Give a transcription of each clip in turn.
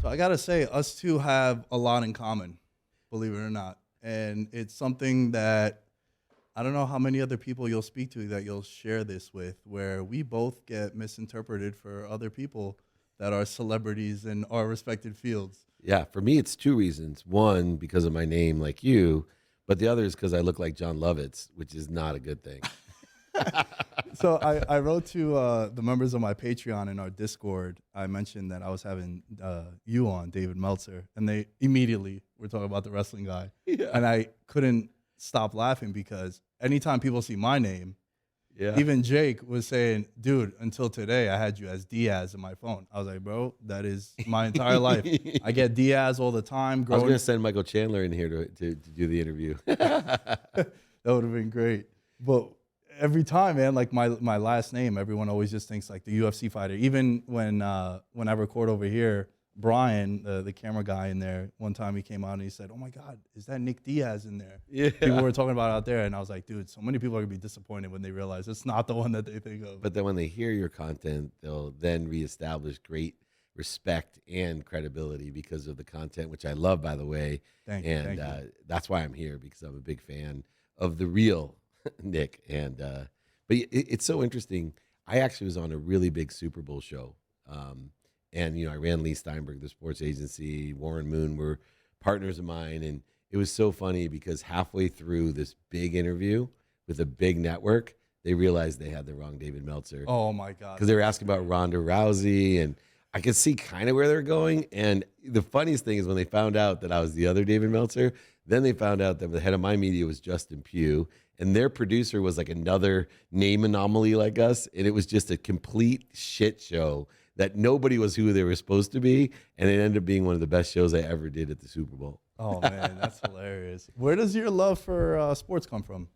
So I gotta say, us two have a lot in common, believe it or not. And it's something that I don't know how many other people you'll speak to that you'll share this with, where we both get misinterpreted for other people that are celebrities in our respected fields. Yeah, for me, it's two reasons. One, because of my name, like you, but the other is because I look like John Lovitz, which is not a good thing. So I wrote to the members of my Patreon in our Discord. I mentioned that I was having you on, David Meltzer, and they immediately were talking about the wrestling guy. Yeah. And I couldn't stop laughing because anytime people see my name, Yeah. even Jake was saying, dude, until today, I had you as Diaz in my phone. I was like, bro, that is my entire life. I get Diaz all the time. I was going to send Michael Chandler in here to do the interview. That would have been great. But every time, man, like my last name, everyone always just thinks like the UFC fighter. Even when I record over here, Brian, the camera guy in there, one time he came out and he said, "Oh my God, is that Nick Diaz in there?" Yeah. People were talking about it out there, and I was like, dude, so many people are gonna be disappointed when they realize it's not the one that they think of. But then when they hear your content, they'll then reestablish great respect and credibility because of the content, which I love, by the way. Thank you. That's why I'm here, because I'm a big fan of the real Nick. But it's so interesting. I actually was on a really big Super Bowl show. And, I ran Lee Steinberg, the sports agency. Warren Moon were partners of mine. And it was so funny because halfway through this big interview with a big network, they realized they had the wrong David Meltzer. Oh my God. Because they were asking about Ronda Rousey, and I could see kind of where they're going. And the funniest thing is when they found out that I was the other David Meltzer, then they found out that the head of my media was Justin Pugh, and their producer was like another name anomaly like us. And it was just a complete shit show that nobody was who they were supposed to be. And it ended up being one of the best shows I ever did at the Super Bowl. Oh man, that's hilarious. Where does your love for sports come from?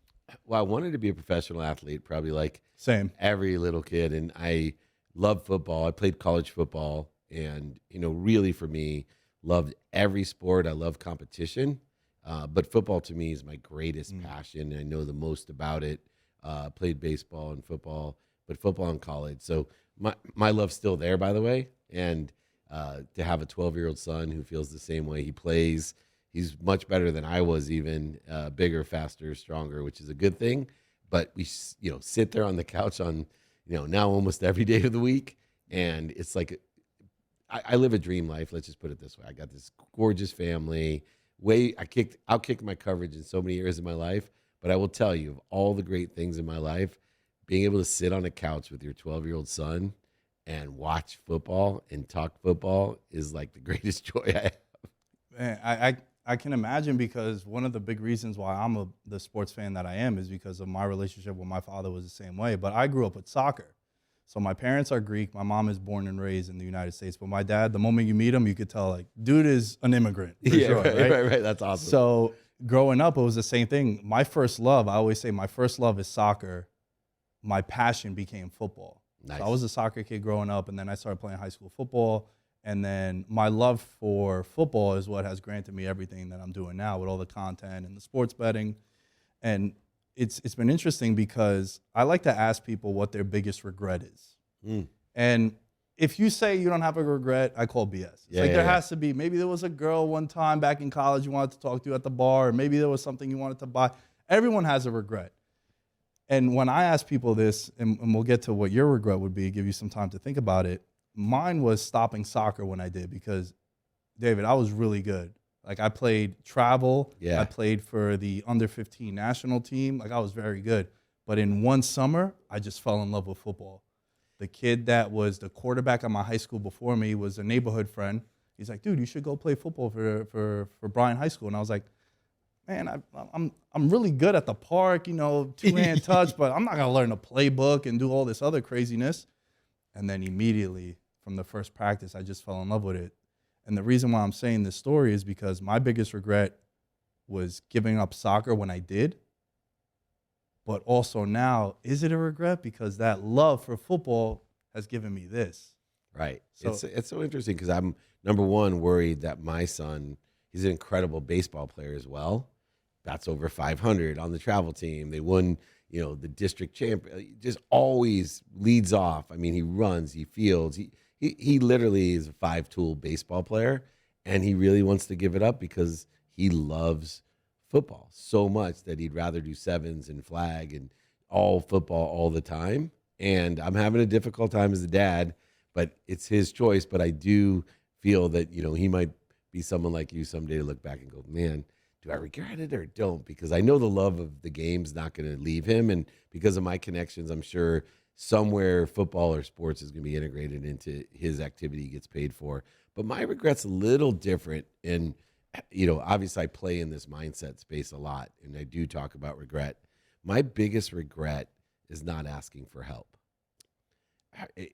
Well, I wanted to be a professional athlete, probably like Same. every little kid. And I loved football. I played college football, and, really for me, loved every sport. I love competition. But football to me is my greatest passion. I know the most about it. Played baseball and football, but football in college. So my love's still there, by the way. And to have a 12-year-old son who feels the same way, he plays. He's much better than I was, even bigger, faster, stronger, which is a good thing. But we, sit there on the couch on, now almost every day of the week. And it's like, I live a dream life. Let's just put it this way. I got this gorgeous family. I'll kick my coverage in so many areas of my life. But I will tell you, of all the great things in my life, being able to sit on a couch with your 12-year-old son and watch football and talk football is like the greatest joy I have. Man, I can imagine, because one of the big reasons why I'm the sports fan that I am is because of my relationship with my father was the same way. But I grew up with soccer. So my parents are Greek. My mom is born and raised in the United States. But my dad, the moment you meet him, you could tell, like, dude is an immigrant. For sure, right. That's awesome. So growing up, it was the same thing. My first love, I always say my first love is soccer. My passion became football. Nice. So I was a soccer kid growing up, and then I started playing high school football. And then my love for football is what has granted me everything that I'm doing now with all the content and the sports betting. And it's been interesting because I like to ask people what their biggest regret is. And if you say you don't have a regret, I call BS. It's there has to be. Maybe there was a girl one time back in college you wanted to talk to at the bar, or maybe there was something you wanted to buy. Everyone has a regret. And when I ask people this, and we'll get to what your regret would be, give you some time to think about it, mine was stopping soccer when I did, because, David, I was really good. Like, I played travel. Yeah. I played for the under-15 national team. Like, I was very good. But in one summer, I just fell in love with football. The kid that was the quarterback at my high school before me was a neighborhood friend. He's like, dude, you should go play football for Bryan High School. And I was like, man, I'm really good at the park, two-hand touch, but I'm not going to learn a playbook and do all this other craziness. And then immediately from the first practice, I just fell in love with it. And the reason why I'm saying this story is because my biggest regret was giving up soccer when I did. But also now, is it a regret? Because that love for football has given me this. Right. So, it's so interesting because I'm, number one, worried that my son, he's an incredible baseball player as well. That's over 500 on the travel team. They won, the district champion. Just always leads off. I mean, he runs, he fields. he literally is a 5-tool baseball player, and he really wants to give it up because he loves football so much that he'd rather do sevens and flag and all football all the time. And I'm having a difficult time as a dad, but it's his choice. But I do feel that, he might be someone like you someday to look back and go, man, do I regret it or don't? Because I know the love of the game's not going to leave him. And because of my connections, I'm sure somewhere football or sports is going to be integrated into his activity he gets paid for. But my regret's a little different. And, obviously I play in this mindset space a lot, and I do talk about regret. My biggest regret is not asking for help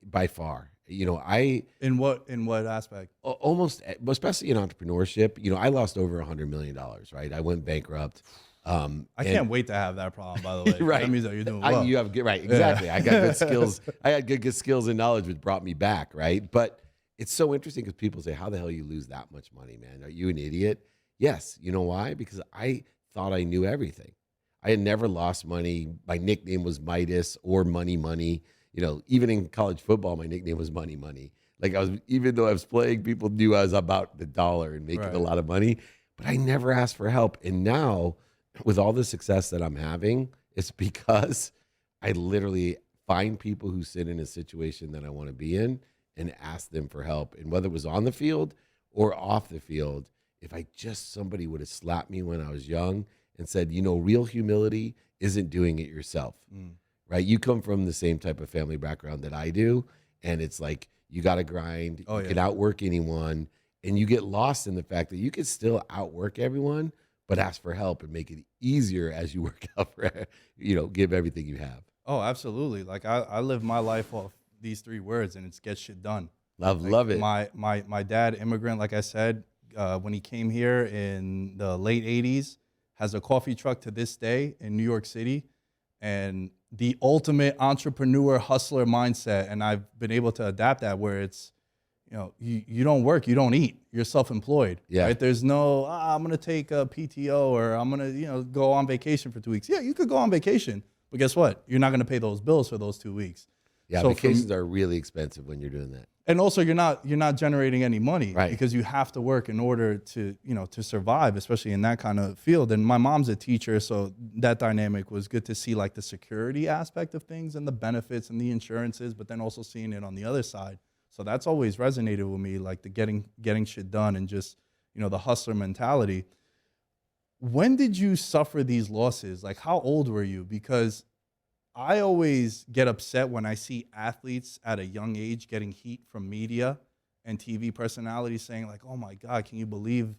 by far. In what aspect? Almost, especially in entrepreneurship, I lost over $100 million, right? I went bankrupt. I can't wait to have that problem, by the way. Right. That means that you're doing well. You have good, right. Exactly. Yeah. I got good skills. I had good skills and knowledge, which brought me back. Right. But it's so interesting because people say, how the hell you lose that much money, man? Are you an idiot? Yes. You know why? Because I thought I knew everything. I had never lost money. My nickname was Midas or Money Money. Even in college football, my nickname was Money Money. Like even though I was playing, people knew I was about the dollar and making a lot of money, but I never asked for help. And now with all the success that I'm having, it's because I literally find people who sit in a situation that I want to be in and ask them for help. And whether it was on the field or off the field, if somebody would have slapped me when I was young and said, real humility isn't doing it yourself, right? You come from the same type of family background that I do. And it's like, you got to grind, you can outwork anyone. And you get lost in the fact that you can still outwork everyone, but ask for help and make it easier as you work out for, give everything you have. Oh, absolutely. Like I live my life off these 3 words, and it's get shit done. Love it. My dad, immigrant, like I said, when he came here in the late 80s, has a coffee truck to this day in New York City, and the ultimate entrepreneur hustler mindset. And I've been able to adapt that where it's, you don't work, you don't eat, you're self-employed. Yeah. Right? There's no, I'm going to take a PTO or I'm going to, go on vacation for 2 weeks. Yeah, you could go on vacation, but guess what? You're not going to pay those bills for those 2 weeks. Yeah, so vacations are really expensive when you're doing that. And also you're not generating any money, right? Because you have to work in order to, to survive, especially in that kind of field. And my mom's a teacher, so that dynamic was good to see, like the security aspect of things and the benefits and the insurances, but then also seeing it on the other side. So that's always resonated with me, like the getting shit done and just, the hustler mentality. When did you suffer these losses? Like, how old were you? Because I always get upset when I see athletes at a young age getting heat from media and TV personalities saying like, oh my God, can you believe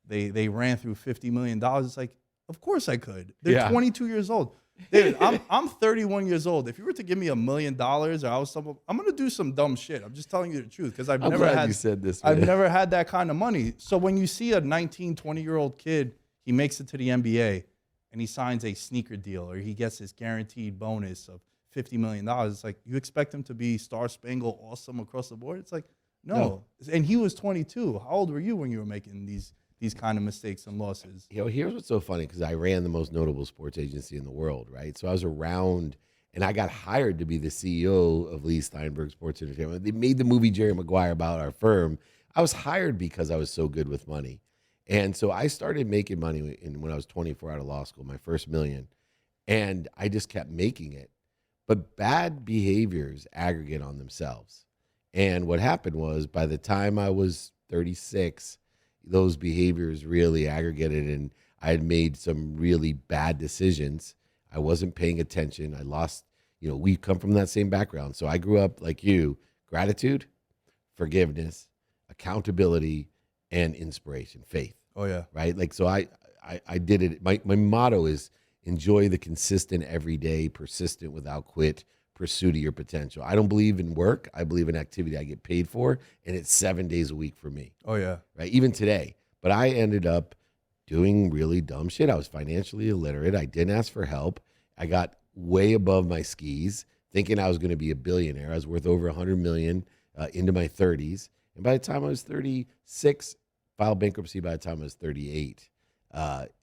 they ran through $50 million? It's like, of course I could. They're 22 years old. David, I'm 31 years old. If you were to give me $1 million or I'm going to do some dumb shit. I'm just telling you the truth because I've never had that kind of money. So when you see a 19, 20-year-old kid, he makes it to the NBA, and he signs a sneaker deal or he gets this guaranteed bonus of $50 million. It's like, you expect him to be star-spangled awesome across the board? It's like, no. And he was 22. How old were you when you were making these kind of mistakes and losses? Here's what's so funny, because I ran the most notable sports agency in the world, right? So I was around, and I got hired to be the CEO of Lee Steinberg Sports Entertainment. They made the movie Jerry Maguire about our firm. I was hired because I was so good with money. And so I started making money when I was 24 out of law school, my first $1 million. And I just kept making it. But bad behaviors aggregate on themselves. And what happened was, by the time I was 36, those behaviors really aggregated, and I had made some really bad decisions. I wasn't paying attention. I lost, we come from that same background. So I grew up like you, gratitude, forgiveness, accountability, and inspiration, faith. Oh yeah. Right? Like, so I did it. My motto is enjoy the consistent, everyday, persistent, without quit pursuit of your potential. I don't believe in work. I believe in activity I get paid for, and it's 7 days a week for me. Oh yeah. Right? Even today. But I ended up doing really dumb shit. I was financially illiterate. I didn't ask for help. I got way above my skis, thinking I was going to be a billionaire. I was worth over 100 million into my 30s. And by the time I was 36, filed bankruptcy by the time I was 38.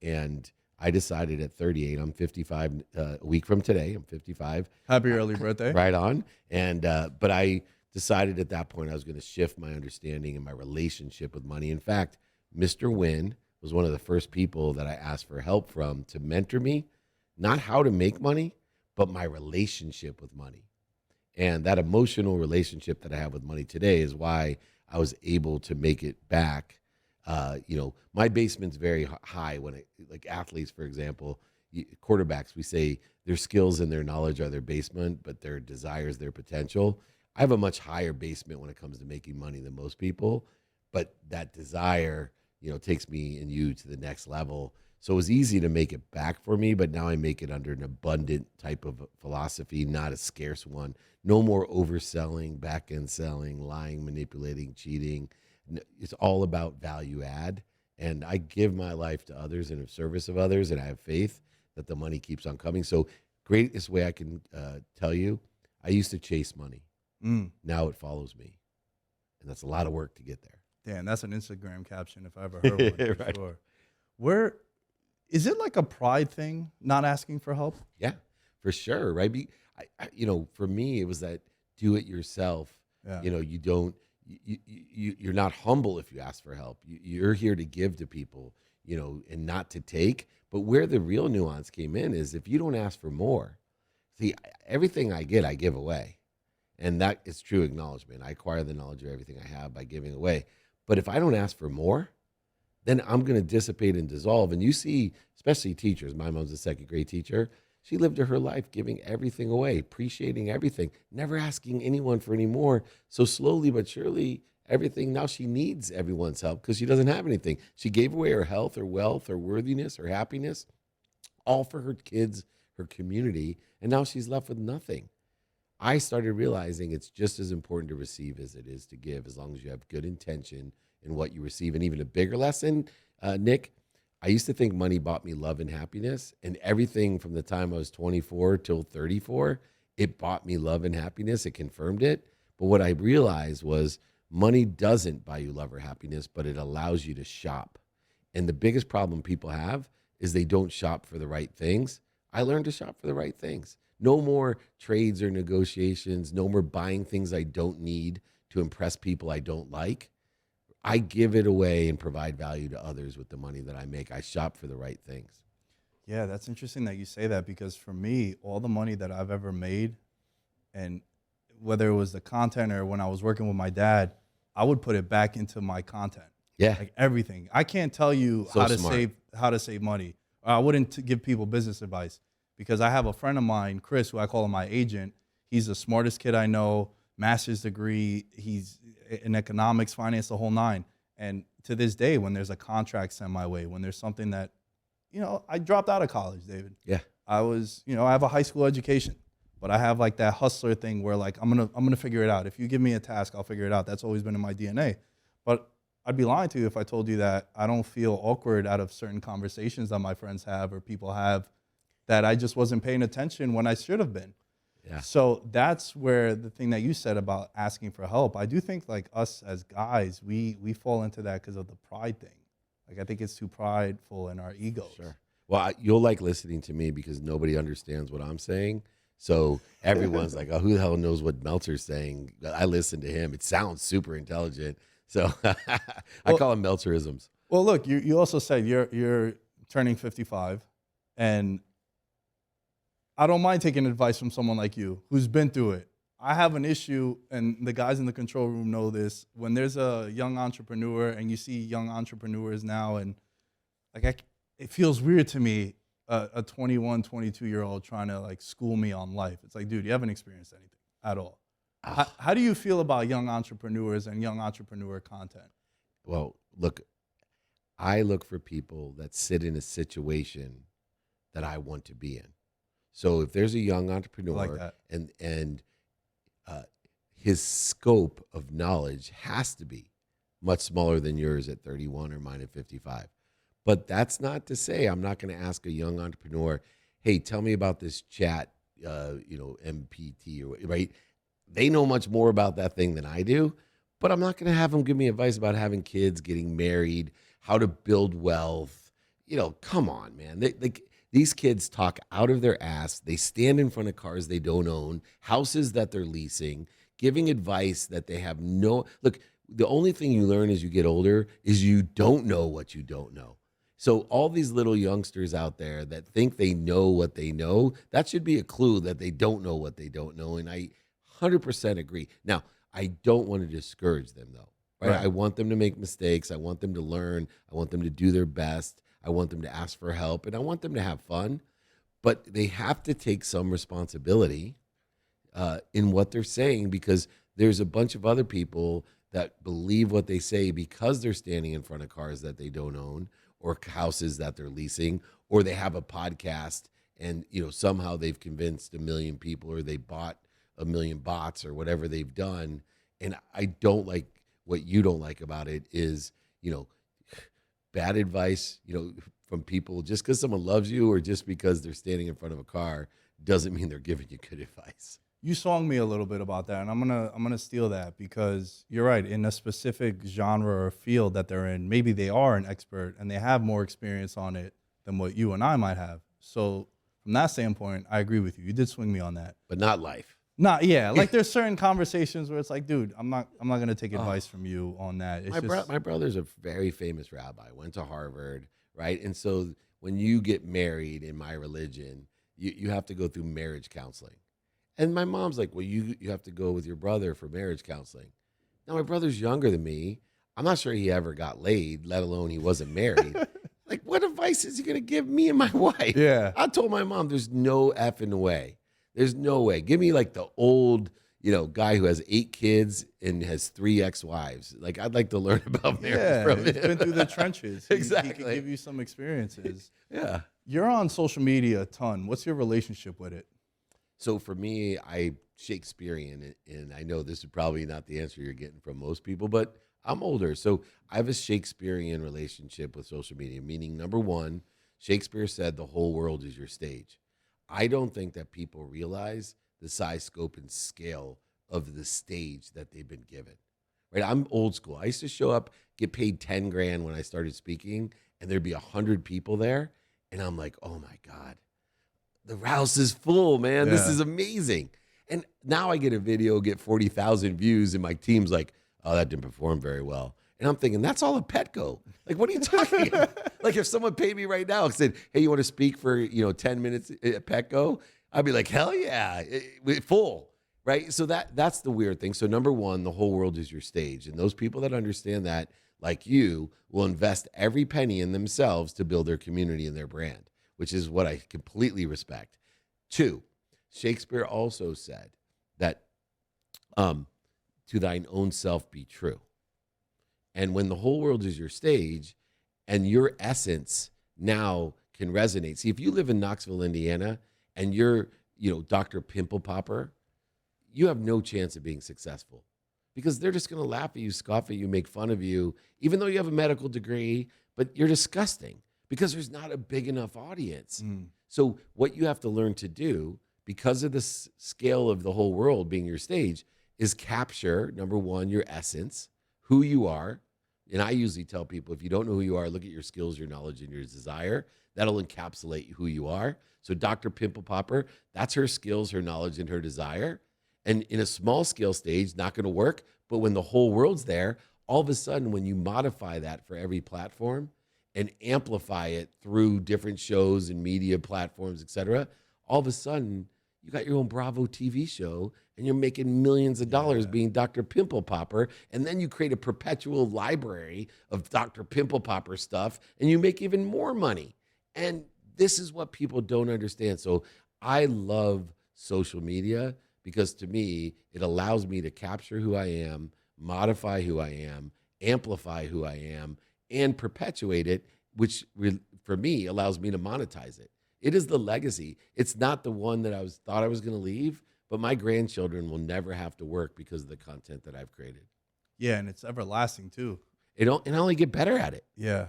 And I decided at 38, I'm 55 a week from today. I'm 55. Happy early birthday. Right on. And but I decided at that point I was going to shift my understanding and my relationship with money. In fact, Mr. Wynn was one of the first people that I asked for help from to mentor me, not how to make money, but my relationship with money. And that emotional relationship that I have with money today is why I was able to make it back. My basement's very high like athletes, for example, quarterbacks, we say their skills and their knowledge are their basement, but their desires, their potential. I have a much higher basement when it comes to making money than most people, but that desire, takes me and you to the next level. So it was easy to make it back for me, but now I make it under an abundant type of philosophy, not a scarce one. No more overselling, back end selling, lying, manipulating, cheating. It's all about value add. And I give my life to others and in service of others, and I have faith that the money keeps on coming. So greatest way I can tell you, I used to chase money. Now it follows me. And that's a lot of work to get there. Damn, that's an Instagram caption if I ever heard one, for Right. sure. Where is it like a pride thing, not asking for help? Yeah, for sure. Right. For me, it was that do it yourself. Yeah. You don't, you're not humble if you ask for help. You're here to give to people, and not to take. But where the real nuance came in is if you don't ask for more, see, everything I get, I give away. And that is true acknowledgement. I acquire the knowledge of everything I have by giving away. But if I don't ask for more, then I'm going to dissipate and dissolve. And you see, especially teachers, my mom's a second grade teacher. She lived her life giving everything away, appreciating everything, never asking anyone for any more. So slowly but surely, everything, now she needs everyone's help because she doesn't have anything. She gave away her health, her wealth, her worthiness, her happiness, all for her kids, her community. And now she's left with nothing. I started realizing it's just as important to receive as it is to give, as long as you have good intention in what you receive. And even a bigger lesson, Nick, I used to think money bought me love and happiness, and everything from the time I was 24 till 34, it bought me love and happiness. It confirmed it. But what I realized was money doesn't buy you love or happiness, but it allows you to shop. And the biggest problem people have is they don't shop for the right things. I learned to shop for the right things. No more trades or negotiations. No more buying things I don't need to impress people I don't like. I give it away and provide value to others with the money that I make. I shop for the right things. Yeah, that's interesting that you say that, because for me, all the money that I've ever made, and whether it was the content or when I was working with my dad, I would put it back into my content. Yeah. Like everything. I can't tell you So how smart. to save money. I wouldn't give people business advice, because I have a friend of mine, Chris, who I call him my agent. He's the smartest kid I know, master's degree. He's in economics, finance, the whole nine. And to this day, when there's a contract sent my way, when there's something that, I dropped out of college, David. Yeah. I have a high school education, but I have like that hustler thing where like, I'm gonna figure it out. If you give me a task, I'll figure it out. That's always been in my DNA. But I'd be lying to you if I told you that I don't feel awkward out of certain conversations that my friends have or people have, that I just wasn't paying attention when I should have been. Yeah. So that's where the thing that you said about asking for help, I do think like us as guys, we fall into that because of the pride thing. Like I think it's too prideful in our egos. Sure. Well, you'll like listening to me because nobody understands what I'm saying. So everyone's like, oh, who the hell knows what Meltzer's saying? I listen to him. It sounds super intelligent. So I call them Meltzerisms. Well, look, you also said you're turning 55, and I don't mind taking advice from someone like you who's been through it. I have an issue, and the guys in the control room know this. When there's a young entrepreneur and you see young entrepreneurs now, and like it feels weird to me, a 21, 22-year-old trying to like school me on life. It's like, dude, you haven't experienced anything at all. How do you feel about young entrepreneurs and young entrepreneur content? Well, look, I look for people that sit in a situation that I want to be in. So if there's a young entrepreneur I like that. and his scope of knowledge has to be much smaller than yours at 31 or mine at 55. But that's not to say I'm not going to ask a young entrepreneur, hey, tell me about this chat, MPT, or right? They know much more about that thing than I do, but I'm not going to have them give me advice about having kids, getting married, how to build wealth. Come on, man. These kids talk out of their ass. They stand in front of cars they don't own, houses that they're leasing, giving advice that they have no look. The only thing you learn as you get older is you don't know what you don't know. So all these little youngsters out there that think they know what they know, that should be a clue that they don't know what they don't know. And I 100% agree. Now, I don't want to discourage them though. Right? Right. I want them to make mistakes. I want them to learn. I want them to do their best. I want them to ask for help, and I want them to have fun. But they have to take some responsibility in what they're saying, because there's a bunch of other people that believe what they say because they're standing in front of cars that they don't own, or houses that they're leasing, or they have a podcast and somehow they've convinced 1 million people, or they bought 1 million bots or whatever they've done. And I don't like what you don't like about it is, bad advice, from people. Just because someone loves you or just because they're standing in front of a car doesn't mean they're giving you good advice. You song me a little bit about that, and I'm gonna steal that, because you're right. In a specific genre or field that they're in, maybe they are an expert and they have more experience on it than what you and I might have. So from that standpoint, I agree with you. You did swing me on that. But not life. Not yeah. Like there's certain conversations where it's like, dude, I'm not gonna take advice from you on that. It's My brother's a very famous rabbi, went to Harvard, right? And so when you get married in my religion, you have to go through marriage counseling. And my mom's like, well, you have to go with your brother for marriage counseling. Now, my brother's younger than me. I'm not sure he ever got laid, let alone he wasn't married. Like, what advice is he going to give me and my wife? Yeah. I told my mom, there's no effing way. There's no way. Give me like the old, guy who has 8 kids and has 3 ex-wives. Like, I'd like to learn about marriage from he's him. been through the trenches. Exactly. He can give you some experiences. Yeah. You're on social media a ton. What's your relationship with it? So for me, I Shakespearean, and I know this is probably not the answer you're getting from most people, but I'm older. So I have a Shakespearean relationship with social media, meaning number one, Shakespeare said the whole world is your stage. I don't think that people realize the size, scope, and scale of the stage that they've been given. Right? I'm old school. I used to show up, get paid 10 grand when I started speaking, and there'd be 100 people there. And I'm like, oh my God, the house is full, man. This is amazing. And now I get a video, get 40,000 views, and my team's like, oh, that didn't perform very well. And I'm thinking, that's all a Petco. Like, what are you talking about? Like, if someone paid me right now and said, hey, you want to speak for, 10 minutes at Petco? I'd be like, hell yeah, full, right? So that's the weird thing. So number one, the whole world is your stage. And those people that understand that, like you, will invest every penny in themselves to build their community and their brand, which is what I completely respect. 2, Shakespeare also said that to thine own self be true. And when the whole world is your stage and your essence now can resonate. See, if you live in Knoxville, Indiana, and you're, Dr. Pimple Popper, you have no chance of being successful because they're just going to laugh at you, scoff at you, make fun of you, even though you have a medical degree, but you're disgusting because there's not a big enough audience. So what you have to learn to do, because of the scale of the whole world being your stage, is capture, number one, your essence, who you are. And I usually tell people, if you don't know who you are, look at your skills, your knowledge, and your desire. That'll encapsulate who you are. So Dr. Pimple Popper, that's her skills, her knowledge, and her desire. And in a small scale stage, not going to work. But when the whole world's there, all of a sudden, when you modify that for every platform and amplify it through different shows and media platforms, et cetera, all of a sudden, you got your own Bravo TV show and you're making millions of dollars being Dr. Pimple Popper. And then you create a perpetual library of Dr. Pimple Popper stuff and you make even more money. And this is what people don't understand. So I love social media because to me, it allows me to capture who I am, modify who I am, amplify who I am, and perpetuate it, which for me allows me to monetize it. It is the legacy. It's not the one that thought I was going to leave, but my grandchildren will never have to work because of the content that I've created. Yeah, and it's everlasting too. And I only get better at it. Yeah.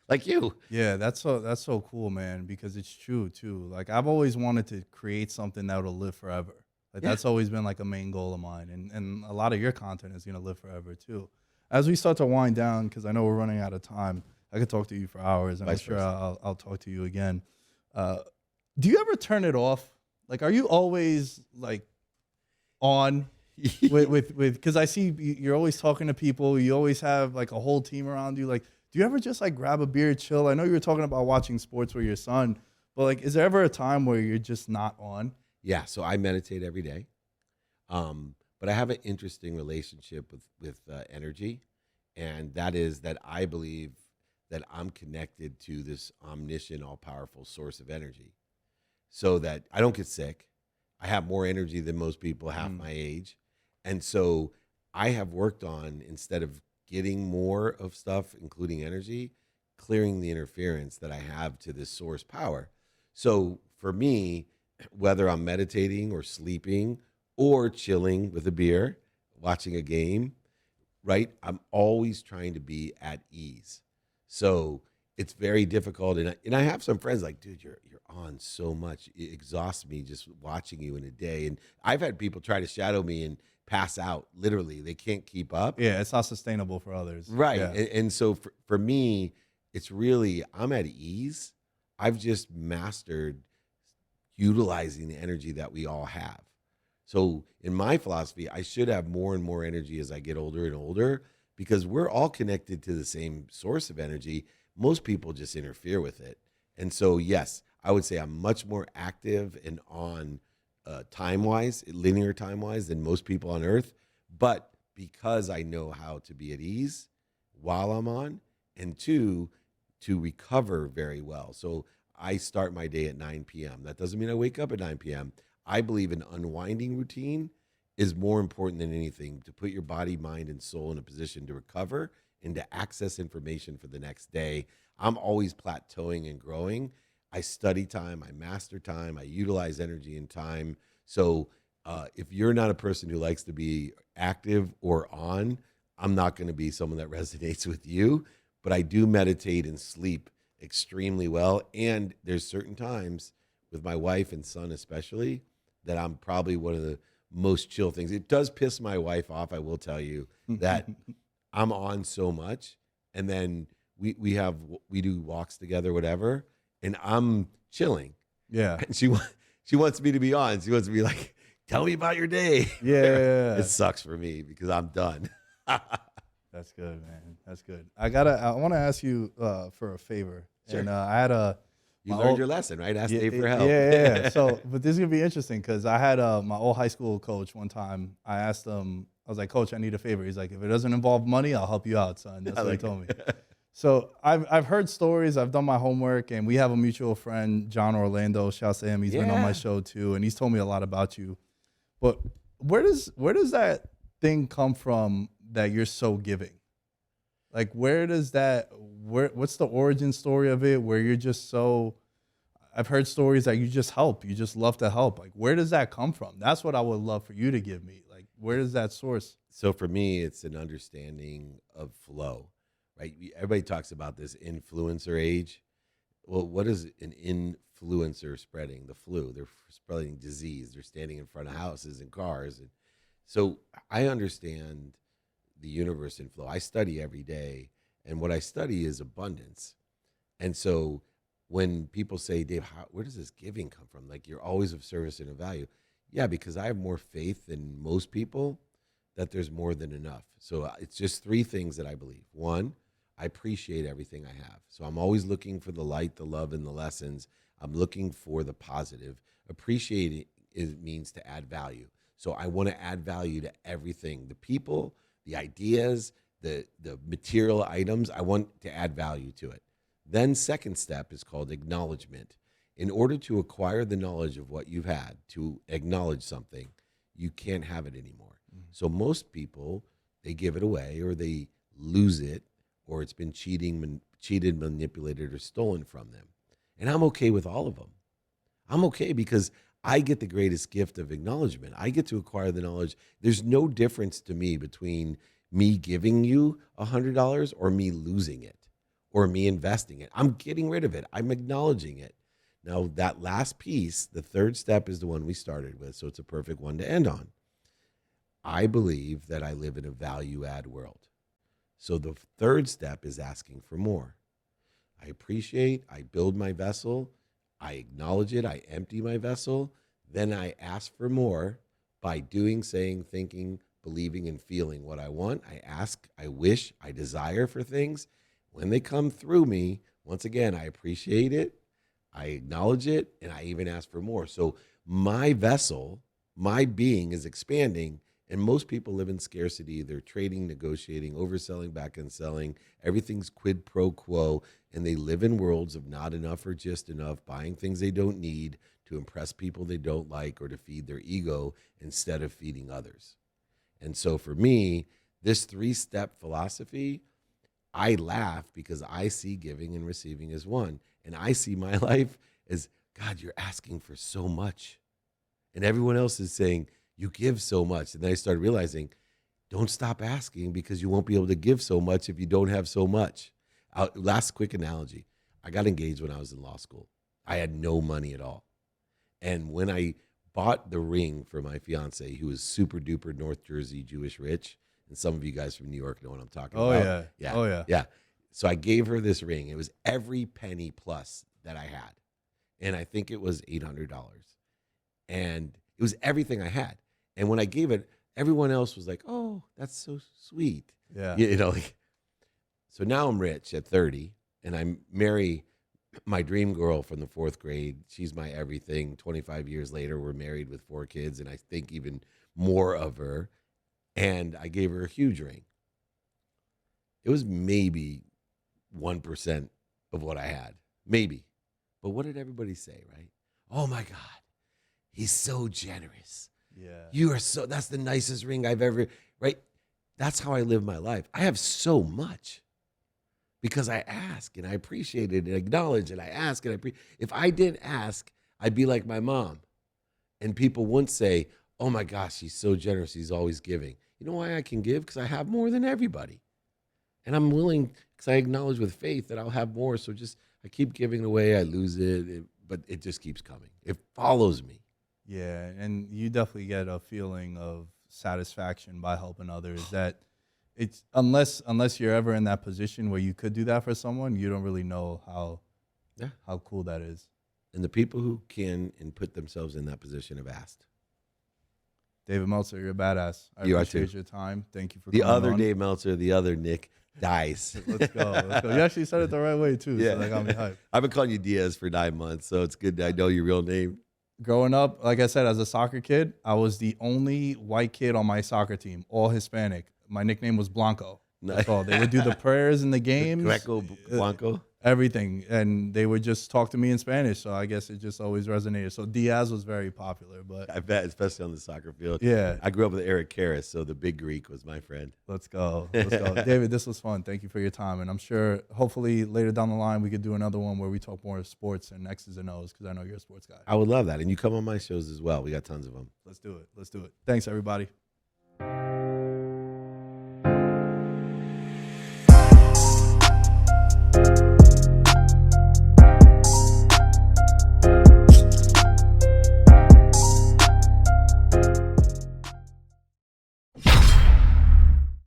Like you. Yeah, that's so cool, man, because it's true too. Like I've always wanted to create something that will live forever. Like that's always been like a main goal of mine. And a lot of your content is gonna live forever too. As we start to wind down, because I know we're running out of time, I could talk to you for hours, and I'm sure I'll talk to you again. Do you ever turn it off? Like, are you always like on? with because I see you're always talking to people. You always have like a whole team around you. Like, do you ever just like grab a beer, chill? I know you were talking about watching sports with your son, but like, is there ever a time where you're just not on? Yeah, so I meditate every day. But I have an interesting relationship with energy, and that is that I believe that I'm connected to this omniscient, all powerful source of energy, so that I don't get sick. I have more energy than most people half Mm. my age, and so I have worked on, instead of getting more of stuff, including energy, clearing the interference that I have to this source power. So for me, whether I'm meditating or sleeping or chilling with a beer, watching a game, right? I'm always trying to be at ease. So it's very difficult. And I have some friends like, dude, you're on so much. It exhausts me just watching you in a day. And I've had people try to shadow me and pass out. Literally, they can't keep up. Yeah, it's not sustainable for others. Right. Yeah. And so for me, it's really, I'm at ease. I've just mastered utilizing the energy that we all have. So in my philosophy, I should have more and more energy as I get older and older, because we're all connected to the same source of energy. Most people just interfere with it. And so, yes, I would say I'm much more active and on time wise, linear time wise, than most people on earth. But because I know how to be at ease while I'm on, and two, to recover very well. So I start my day at 9 p.m. That doesn't mean I wake up at 9 p.m. I believe an unwinding routine is more important than anything, to put your body, mind, and soul in a position to recover and to access information for the next day. I'm always plateauing and growing. I study time, I master time, I utilize energy and time. So if you're not a person who likes to be active or on, I'm not going to be someone that resonates with you. But I do meditate and sleep extremely well. And there's certain times with my wife and son, especially, that I'm probably one of the most chill things. It does piss my wife off, I will tell you, that I'm on so much. And then we do walks together, whatever, and I'm chilling. Yeah. And she wants me to be on. She wants to be like, tell me about your day. Yeah. It sucks for me because I'm done. That's good, man. That's good. I want to ask you for a favor. Sure. And I had You my learned old- your lesson, right? Ask yeah, Dave for yeah, help. yeah. So, but this is gonna be interesting because I had my old high school coach one time. I asked him, I was like, Coach, I need a favor. He's like, if it doesn't involve money, I'll help you out, son. That's what he told me. So I've heard stories. I've done my homework, and we have a mutual friend, John Orlando. Shouts to him. He's been on my Yeah. show too, and he's told me a lot about you. But where does that thing come from that you're so giving? Like, what's the origin story of it where you're just so, I've heard stories that you just help, you just love to help. Like, where does that come from? That's what I would love for you to give me. Like, where does that source? So for me, it's an understanding of flow, right? Everybody talks about this influencer age. Well, what is an influencer spreading? The flu. They're spreading disease. They're standing in front of houses and cars. And so I understand the universe in flow. I study every day, and what I study is abundance. And so when people say, Dave, where does this giving come from? Like, you're always of service and of value. Yeah, because I have more faith than most people that there's more than enough. So it's just three things that I believe. One, I appreciate everything I have. So I'm always looking for the light, the love, and the lessons. I'm looking for the positive. Appreciating means to add value. So I want to add value to everything, the people, the ideas, the material items. I want to add value to it. Then second step is called acknowledgement. In order to acquire the knowledge of what you've had, to acknowledge something, you can't have it anymore. So most people, they give it away, or they lose it, or it's been cheated, manipulated, or stolen from them. And I'm okay with all of them. I'm okay because I get the greatest gift of acknowledgement. I get to acquire the knowledge. There's no difference to me between me giving you $100 or me losing it or me investing it. I'm getting rid of it. I'm acknowledging it. Now, that last piece, the third step, is the one we started with, so it's a perfect one to end on. I believe that I live in a value add world. So the third step is asking for more. I appreciate, I build my vessel, I acknowledge it, I empty my vessel, then I ask for more by doing, saying, thinking, believing, and feeling what I want. I ask, I wish, I desire for things. When they come through me, once again, I appreciate it, I acknowledge it, and I even ask for more. So my vessel, my being is expanding, and most people live in scarcity. They're trading, negotiating, overselling, back and selling. Everything's quid pro quo, and they live in worlds of not enough or just enough, buying things they don't need to impress people they don't like or to feed their ego instead of feeding others. And so for me, this 3-step philosophy, I laugh because I see giving and receiving as one. And I see my life as, God, you're asking for so much. And everyone else is saying, you give so much. And then I started realizing, don't stop asking because you won't be able to give so much if you don't have so much. Last quick analogy. I got engaged when I was in law school. I had no money at all. And when I bought the ring for my fiance, who was super duper North Jersey Jewish rich, and some of you guys from New York know what I'm talking about. Yeah. Yeah. Oh, yeah. Yeah. So I gave her this ring. It was every penny plus that I had. And I think it was $800. And it was everything I had. And when I gave it, everyone else was like, oh, that's so sweet. Yeah. You know, like, so now I'm rich at 30, and I marry my dream girl from the 4th grade. She's my everything. 25 years later, we're married with 4 kids, and I think even more of her. And I gave her a huge ring. It was maybe 1% of what I had, maybe. But what did everybody say, right? Oh my God, he's so generous. Yeah. You are so, that's the nicest ring I've ever, right? That's how I live my life. I have so much because I ask and I appreciate it and acknowledge and I ask and if I didn't ask, I'd be like my mom. And people wouldn't say, oh my gosh, he's so generous, he's always giving. You know why I can give? Because I have more than everybody. And I'm willing, because I acknowledge with faith that I'll have more. So just, I keep giving away, I lose it, but it just keeps coming. It follows me. Yeah, and you definitely get a feeling of satisfaction by helping others. That it's unless you're ever in that position where you could do that for someone, you don't really know how cool that is. And the people who can and put themselves in that position have asked. David Meltzer, you're a badass. I You are appreciate too. your time. Thank you for The coming other on. Dave Meltzer, the other Nick, Dais. Let's go. Let's go. You actually said it the right way too. Yeah. So that got me hyped. I've been calling you Diaz for 9 months, so it's good that I know your real name. Growing up, like I said, as a soccer kid, I was the only white kid on my soccer team, all Hispanic. My nickname was Blanco. That's all. They would do the prayers in the games. Greco Blanco. Everything. And they would just talk to me in Spanish. So I guess it just always resonated. So Diaz was very popular. But I bet, especially on the soccer field. yeah, I grew up with Eric Karras, so the big Greek was my friend. let's go. Let's go. David, this was fun. Thank you for your time. And I'm sure hopefully later down the line we could do another one where we talk more sports and X's and O's because I know you're a sports guy. I would love that. And you come on my shows as well. We got tons of them. Let's do it. Let's do it. Thanks, everybody.